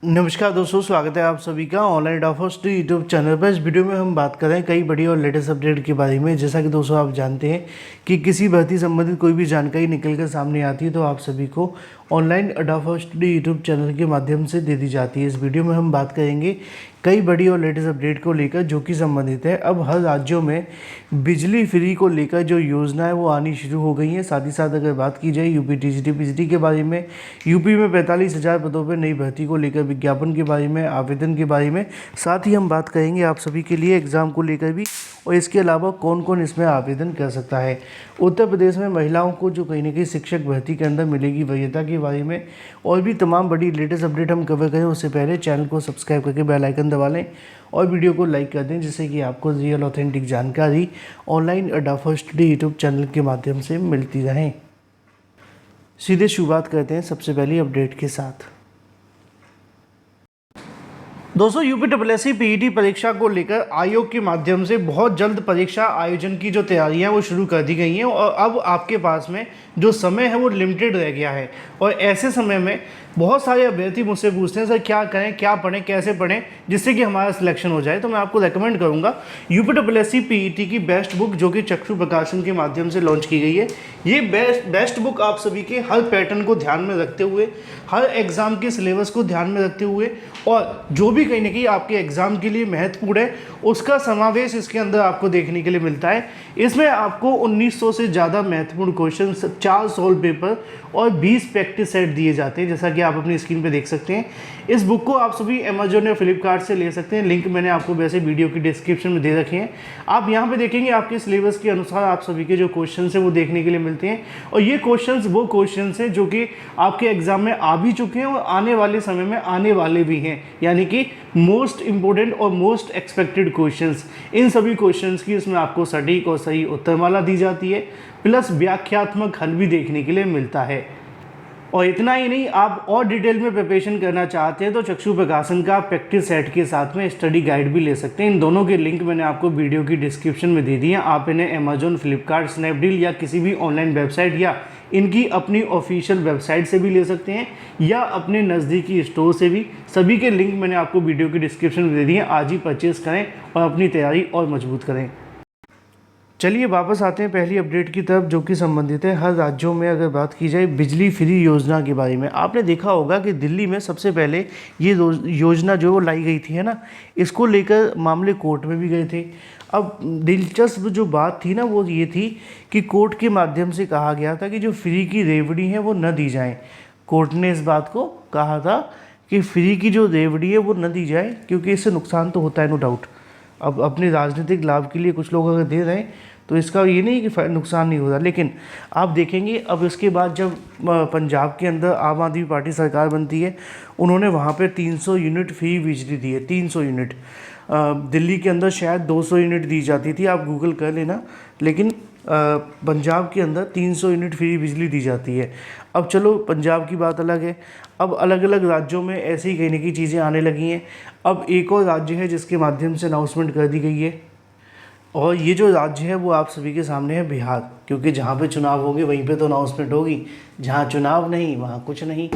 नमस्कार दोस्तों, स्वागत है आप सभी का ऑनलाइन डॉफर्स यूट्यूब चैनल पर। इस वीडियो में हम बात कर रहे हैं कई बड़ी और लेटेस्ट अपडेट के बारे में। जैसा कि दोस्तों आप जानते हैं कि किसी भर्ती संबंधित कोई भी जानकारी निकल कर सामने आती है तो आप सभी को ऑनलाइन डॉफर्स यूट्यूब चैनल के माध्यम से दे दी जाती है। इस वीडियो में हम बात करेंगे कई बड़ी और लेटेस्ट अपडेट को लेकर जो कि संबंधित है। अब हर राज्यों में बिजली फ्री को लेकर जो योजना है वो आनी शुरू हो गई है। साथ ही साथ अगर बात की जाए यूपी टीजीटी पीजीटी के बारे में, यूपी में 45,000 पदों पर नई भर्ती को लेकर विज्ञापन के बारे में, आवेदन के बारे में, साथ ही हम बात करेंगे आप सभी के लिए एग्ज़ाम को लेकर भी, और इसके अलावा कौन कौन इसमें आवेदन कर सकता है। उत्तर प्रदेश में महिलाओं को जो कहीं ना कहीं शिक्षक भर्ती के अंदर मिलेगी वरीयता के बारे में और भी तमाम बड़ी लेटेस्ट अपडेट हम कवर करें। उससे पहले चैनल को सब्सक्राइब करके बेल आइकन दबा लें और वीडियो को लाइक कर दें, जिससे कि आपको रियल ऑथेंटिक जानकारी ऑनलाइन अड्डा फर्स्ट डे यूट्यूब चैनल के माध्यम से मिलती रहे। सीधे शुरुआत करते हैं सबसे पहली अपडेट के साथ। दोस्तों, यूपीएससी पीईटी परीक्षा को लेकर आयोग के माध्यम से बहुत जल्द परीक्षा आयोजन की जो तैयारियां हैं वो शुरू कर दी गई हैं और अब आपके पास में जो समय है वो लिमिटेड रह गया है। और ऐसे समय में बहुत सारे अभ्यर्थी मुझसे पूछते हैं सर क्या करें, क्या पढ़ें, कैसे पढ़ें जिससे कि हमारा सिलेक्शन हो जाए। तो मैं आपको रेकमेंड करूंगा यूपीएससी पीईटी की बेस्ट बुक जो कि चक्षु प्रकाशन के माध्यम से लॉन्च की गई है। ये बेस्ट बुक आप सभी के हर पैटर्न को ध्यान में रखते हुए, हर एग्ज़ाम के सिलेबस को ध्यान में रखते हुए और जो भी कहीं ना कहीं आपके एग्ज़ाम के लिए महत्वपूर्ण है उसका समावेश इसके अंदर आपको देखने के लिए मिलता है। इसमें आपको 1900 से ज़्यादा महत्वपूर्ण क्वेश्चन, 4 सॉल्व पेपर और 20 प्रैक्टिस सेट दिए जाते हैं, जैसा कि आप अपनी स्क्रीन पे देख सकते हैं। इस बुक को आप सभी अमेजोन या फ्लिपकार्ट से ले सकते हैं। लिंक मैंने आपको वैसे वीडियो की डिस्क्रिप्शन में दे रखे हैं। आप यहाँ पे देखेंगे आपके सिलेबस के अनुसार आप सभी के जो क्वेश्चन है वो देखने के लिए मिलते हैं और ये क्वेश्चन वो क्वेश्चन हैं जो कि आपके एग्जाम में आ भी चुके हैं और आने वाले समय में आने वाले भी हैं, यानी कि मोस्ट इंपोर्टेंट और मोस्ट एक्सपेक्टेड क्वेश्चंस। इन सभी क्वेश्चंस की इसमें आपको सटीक और सही उत्तरमाला दी जाती है, प्लस व्याख्यात्मक हल भी देखने के लिए मिलता है। और इतना ही नहीं, आप और डिटेल में प्रिपरेशन करना चाहते हैं तो चक्षु प्रकाशन का प्रैक्टिस सेट के साथ में स्टडी गाइड भी ले सकते हैं। इन दोनों के लिंक मैंने आपको वीडियो की डिस्क्रिप्शन में दे दिए हैं। आप इन्हें अमेजोन, फ्लिपकार्ट, स्नैपडील या किसी भी ऑनलाइन वेबसाइट या इनकी अपनी ऑफिशियल वेबसाइट से भी ले सकते हैं या अपने नज़दीकी स्टोर से भी। सभी के लिंक मैंने आपको वीडियो की डिस्क्रिप्शन में दे दिए हैं। आज ही परचेज़ करें और अपनी तैयारी और मजबूत करें। चलिए वापस आते हैं पहली अपडेट की तरफ जो कि संबंधित है हर राज्यों में। अगर बात की जाए बिजली फ्री योजना के बारे में, आपने देखा होगा कि दिल्ली में सबसे पहले ये योजना जो वो लाई गई थी, है ना, इसको लेकर मामले कोर्ट में भी गए थे। अब दिलचस्प जो बात थी ना वो ये थी कि कोर्ट के माध्यम से कहा गया था कि जो फ्री की रेवड़ी है वो न दी जाए। कोर्ट ने इस बात को कहा था कि फ्री की जो रेवड़ी है वो न दी जाए क्योंकि इससे नुकसान तो होता है, नो डाउट। अब अपने राजनीतिक लाभ के लिए कुछ लोग अगर दे रहे हैं तो इसका ये नहीं कि नुकसान नहीं हो रहा। लेकिन आप देखेंगे अब इसके बाद जब पंजाब के अंदर आम आदमी पार्टी सरकार बनती है, उन्होंने वहाँ पे 300 यूनिट फ्री बिजली दी है। 300 यूनिट। दिल्ली के अंदर शायद 200 यूनिट दी जाती थी, आप गूगल कर लेना, लेकिन पंजाब के अंदर 300 यूनिट फ्री बिजली दी जाती है। अब चलो पंजाब की बात अलग है, अब अलग अलग राज्यों में ऐसे ही कहने की चीज़ें आने लगी हैं। अब एक और राज्य है जिसके माध्यम से अनाउंसमेंट कर दी गई है और ये जो राज्य है वो आप सभी के सामने है बिहार, क्योंकि जहाँ पे चुनाव होंगे वहीं पे तो अनाउंसमेंट होगी, जहाँ चुनाव नहीं वहाँ कुछ नहीं।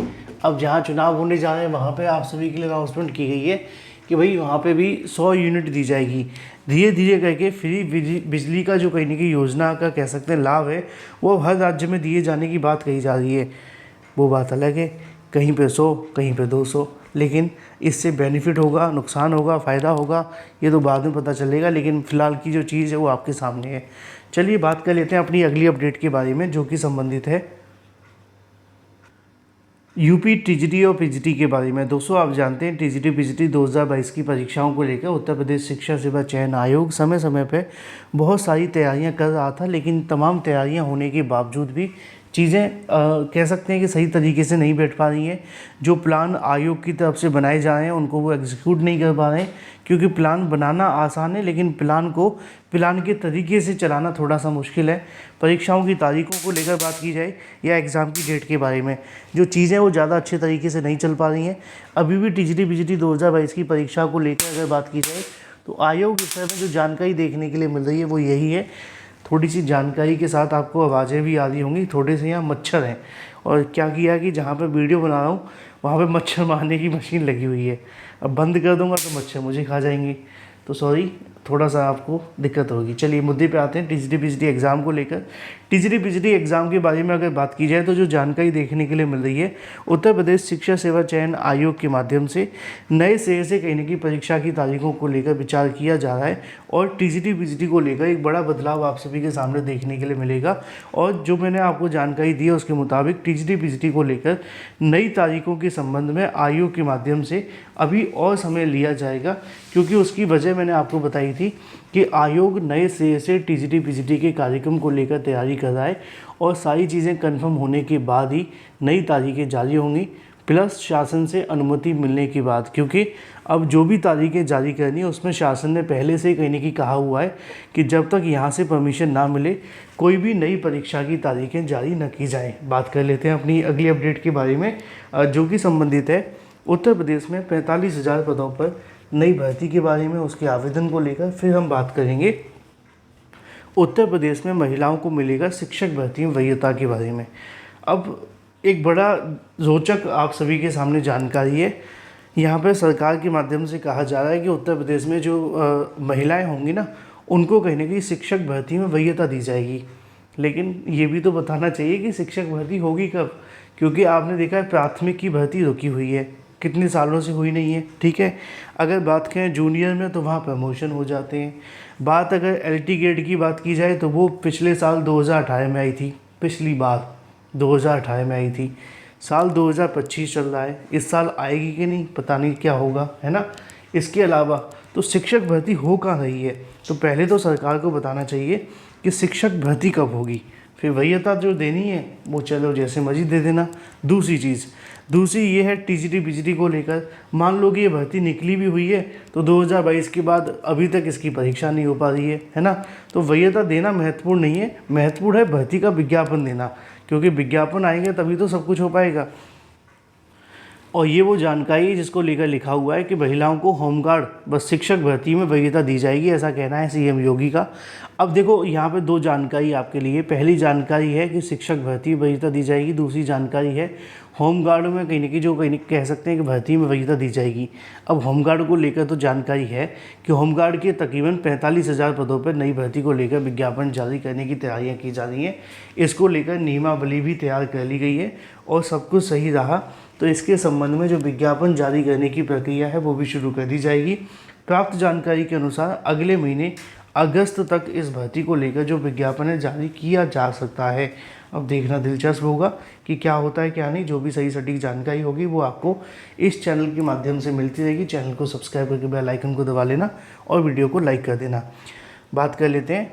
अब जहाँ चुनाव होने जा रहे हैं वहाँ पे आप सभी के लिए अनाउंसमेंट की गई है कि भाई वहाँ पे भी 100 यूनिट दी जाएगी। धीरे धीरे करके फ्री बिजली का जो कहीं ना कहीं योजना का कह सकते हैं लाभ है वो हर राज्य में दिए जाने की बात कही जा रही है। वो बात अलग है, कहीं पे 100 कहीं पे 200, लेकिन इससे बेनिफिट होगा, नुकसान होगा, फ़ायदा होगा, ये तो बाद में पता चलेगा। लेकिन फ़िलहाल की जो चीज़ है वो आपके सामने है। चलिए बात कर लेते हैं अपनी अगली अपडेट के बारे में जो कि संबंधित है यूपी टीजीटी और पीजीटी के बारे में। दोस्तों आप जानते हैं टीजीटी पीजीटी 2022 की परीक्षाओं को लेकर उत्तर प्रदेश शिक्षा सेवा चयन आयोग समय समय पर बहुत सारी तैयारियां कर रहा था, लेकिन तमाम तैयारियां होने के बावजूद भी चीज़ें कह सकते हैं कि सही तरीके से नहीं बैठ पा रही हैं। जो प्लान आयोग की तरफ से बनाए जा रहे हैं उनको वो एग्जीक्यूट नहीं कर पा रहे हैं, क्योंकि प्लान बनाना आसान है लेकिन प्लान के तरीके से चलाना थोड़ा सा मुश्किल है। परीक्षाओं की तारीखों को लेकर बात की जाए या एग्ज़ाम की डेट के बारे में, जो चीज़ें वो ज़्यादा अच्छे तरीके से नहीं चल पा रही हैं। अभी भी टीजीटी पीजीटी 2022 की परीक्षा को लेकर अगर बात की जाए तो आयोग इस तरह में जो जानकारी देखने के लिए मिल रही है वो यही है। थोड़ी सी जानकारी के साथ आपको आवाज़ें भी आ रही होंगी, थोड़े से यहाँ मच्छर हैं और क्या किया कि जहाँ पर वीडियो बना रहा हूँ वहाँ पे मच्छर मारने की मशीन लगी हुई है। अब बंद कर दूंगा तो मच्छर मुझे खा जाएंगे, तो सॉरी थोड़ा सा आपको दिक्कत होगी। चलिए मुद्दे पे आते हैं, टीजीटी पीजीटी एग्ज़ाम को लेकर। टीजीटी पीजीटी एग्ज़ाम के बारे में अगर बात की जाए तो जो जानकारी देखने के लिए मिल रही है, उत्तर प्रदेश शिक्षा सेवा चयन आयोग के माध्यम से नए सिरे से कहीं न कहीं परीक्षा की तारीखों को लेकर विचार किया जा रहा है और टीजीटी पीजीटी को लेकर एक बड़ा बदलाव आप सभी के सामने देखने के लिए मिलेगा। और जो मैंने आपको जानकारी दी है उसके मुताबिक टीजीटी पीजीटी को लेकर नई तारीखों के संबंध में आयोग के माध्यम से अभी और समय लिया जाएगा, क्योंकि उसकी वजह मैंने आपको बताई थी कि आयोग नए सिरे से टीजीटी पीजीटी के कार्यक्रम को लेकर तैयारी कर रहा है और सारी चीज़ें कंफर्म होने के बाद ही नई तारीखें जारी होंगी, प्लस शासन से अनुमति मिलने के बाद। क्योंकि अब जो भी तारीखें जारी करनी है उसमें शासन ने पहले से ही कहीं न कहीं कहा हुआ है कि जब तक यहाँ से परमिशन ना मिले कोई भी नई परीक्षा की तारीखें जारी न की जाएँ। बात कर लेते हैं अपनी अगली अपडेट के बारे में, जो कि संबंधित है उत्तर प्रदेश में 45,000 पदों पर नई भर्ती के बारे में, उसके आवेदन को लेकर। फिर हम बात करेंगे उत्तर प्रदेश में महिलाओं को मिलेगा शिक्षक भर्ती में वरीयता के बारे में। अब एक बड़ा रोचक आप सभी के सामने जानकारी है। यहाँ पर सरकार के माध्यम से कहा जा रहा है कि उत्तर प्रदेश में जो महिलाएं होंगी ना, उनको कहीं ना कहीं शिक्षक भर्ती में वरीयता दी जाएगी। लेकिन ये भी तो बताना चाहिए कि शिक्षक भर्ती होगी कब, क्योंकि आपने देखा है प्राथमिक की भर्ती रुकी हुई है, कितने सालों से हुई नहीं है। ठीक है, अगर बात करें जूनियर में तो वहाँ प्रमोशन हो जाते हैं। बात अगर एलटी ग्रेड की बात की जाए तो वो पिछले साल 2018 में आई थी, पिछली बार 2018 में आई थी। साल 2025 चल रहा है, इस साल आएगी कि नहीं पता नहीं क्या होगा, है ना। इसके अलावा तो शिक्षक भर्ती हो कहाँ रही है, तो पहले तो सरकार को बताना चाहिए कि शिक्षक भर्ती कब होगी, फिर वरीयता जो देनी है वो चलो जैसे मर्जी दे देना। दूसरी ये है टीजीटी पीजीटी को लेकर। मान लो कि ये भर्ती निकली भी हुई है तो 2022 के बाद अभी तक इसकी परीक्षा नहीं हो पा रही है ना। तो वरीयता देना महत्वपूर्ण नहीं है, महत्वपूर्ण है भर्ती का विज्ञापन देना, क्योंकि विज्ञापन आएंगे तभी तो सब कुछ हो पाएगा। और ये वो जानकारी है जिसको लेकर लिखा हुआ है कि महिलाओं को होमगार्ड बस शिक्षक भर्ती में वरीयता दी जाएगी, ऐसा कहना है सीएम योगी का। अब देखो यहाँ पे दो जानकारी आपके लिए। पहली जानकारी है कि शिक्षक भर्ती में वरीयता दी जाएगी, दूसरी जानकारी है होमगार्ड में कहीं न कहीं जो कहीं कह सकते हैं कि भर्ती में वरीयता दी जाएगी। अब होमगार्ड को लेकर तो जानकारी है कि होमगार्ड के तकरीबन 45,000 पदों पर नई भर्ती को लेकर विज्ञापन जारी करने की तैयारियाँ की जा रही हैं। इसको लेकर नियमावली भी तैयार कर ली गई है और सब कुछ सही रहा तो इसके संबंध में जो विज्ञापन जारी करने की प्रक्रिया है वो भी शुरू कर दी जाएगी। प्राप्त जानकारी के अनुसार अगले महीने अगस्त तक इस भर्ती को लेकर जो विज्ञापन है जारी किया जा सकता है। अब देखना दिलचस्प होगा कि क्या होता है क्या नहीं। जो भी सही सटीक जानकारी होगी वो आपको इस चैनल के माध्यम से मिलती रहेगी। चैनल को सब्सक्राइब करके बेल आइकन को दबा लेना और वीडियो को लाइक कर देना। बात कर लेते हैं